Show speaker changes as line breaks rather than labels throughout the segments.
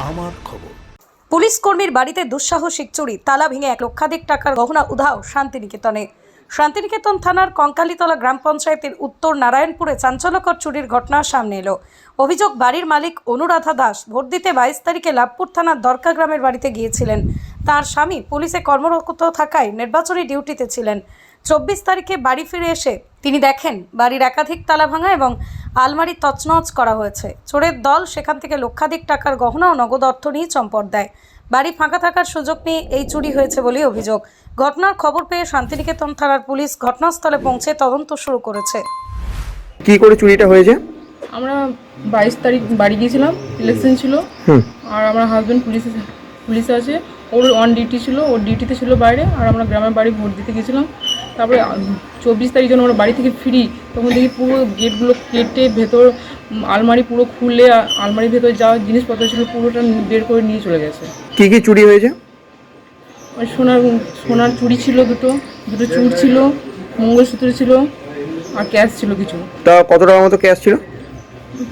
আমার খবর।
পুলিশ কর্মীর বাড়িতে দুঃসাহসিক চুরি, তালা ভেঙে 1 লক্ষাধিক টাকার গহনা উধাও শান্তিনিকেতনে। শান্তিনিকেতন থানার কঙ্কালীতলা গ্রাম পঞ্চায়েতের উত্তর নারায়ণপুরে চাঞ্চল্যকর চুরির ঘটনা সামনে এলো। অভিযোগ, বাড়ির মালিক অনুরাধা দাস ভোট দিতে 22 তারিখে লাভপুর থানার দরকা গ্রামের বাড়িতে গিয়েছিলেন। তার স্বামী পুলিশে কর্মরত থাকায় নির্বাচনী ডিউটিতে ছিলেন। 24 তারিখে বাড়ি ফিরে এসে তিনি দেখেন বাড়ির একাধিক তালা ভাঙা এবং আলমারি তছনছ করা হয়েছে। চোরের দল সেখান থেকে লক্ষাধিক টাকার গহনা ও নগদ অর্থ নিয়ে চম্পট দেয়। বাড়ি ফাঁকা থাকার সুযোগ নিয়ে এই চুরি হয়েছে বলে অভিযোগ। ঘটনার খবর পেয়ে শান্তিনিকেতন থানার পুলিশ ঘটনাস্থলে পৌঁছে তদন্ত শুরু করেছে।
কি করে চুরিটা হয়েছে?
আমরা 22 তারিখ বাড়ি গিয়েছিলাম, ইলেকশন ছিল। আর আমার হাজব্যান্ড পুলিশে আছে, ওর অন ডিউটি ছিল, ওর ডিউটিতে ছিল বাইরে, আর আমরা গ্রামের বাড়ি ভোট দিতে গেছিলাম। তারপরে 24 তারিখ যখন আমরা বাড়ি থেকে ফিরি, তখন দেখি পুরো গেটগুলো কেটে ভেতর আলমারি পুরো খুলে আলমারির ভেতর যা জিনিসপত্র ছিল পুরোটা বের করে নিয়ে চলে গেছে।
কি কি চুরি হয়েছে?
সোনার চুড়ি ছিল, দুটো চুড় ছিল, মঙ্গলসূত্র ছিল, আর ক্যাশ ছিল কিছু।
তা কত টাকার মতো ক্যাশ ছিল?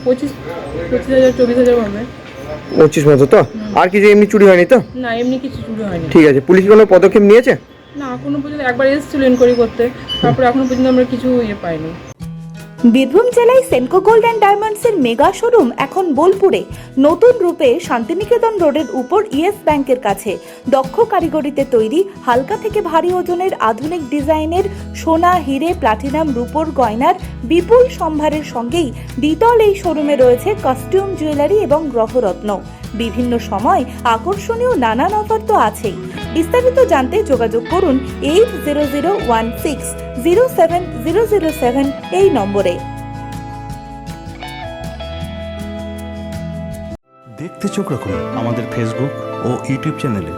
25,000 24,000 হবে।
25 মতো তো? আর কিছু এমনি চুরি হয়নি তো?
না, এমনি কিছু চুরি হয়নি।
ঠিক আছে, পুলিশ কোনো পদক্ষেপ নিয়েছে?
না, এখনো পর্যন্ত একবার এসেছিল এনকোয়ারি করতে, তারপরে এখনো পর্যন্ত আমরা কিছু পাইনি।
বীরভূম জেলায় সেনকো গোল্ড অ্যান্ড ডায়মন্ডসের মেগা শোরুম এখন বোলপুরে নতুন রূপে শান্তিনিকেতন রোডের উপর ইয়েস ব্যাংকের কাছে। দক্ষ কারিগরিতে তৈরি হালকা থেকে ভারী ওজনের আধুনিক ডিজাইনের সোনা, হিরে, প্লাটিনাম, রূপোর গয়নার বিপুল সম্ভারের সঙ্গেই দ্বিতল এই শোরুমে রয়েছে কস্টিউম, জুয়েলারি এবং গ্রহরত্ন। বিভিন্ন সময় আকর্ষণীয় নানান অফার তো আছেই। বিস্তারিত জানতে যোগাযোগ করুন 8001607007 এই নম্বরে।
দেখতে চোখ রাখুন আমাদের ফেসবুক ও ইউটিউব চ্যানেলে।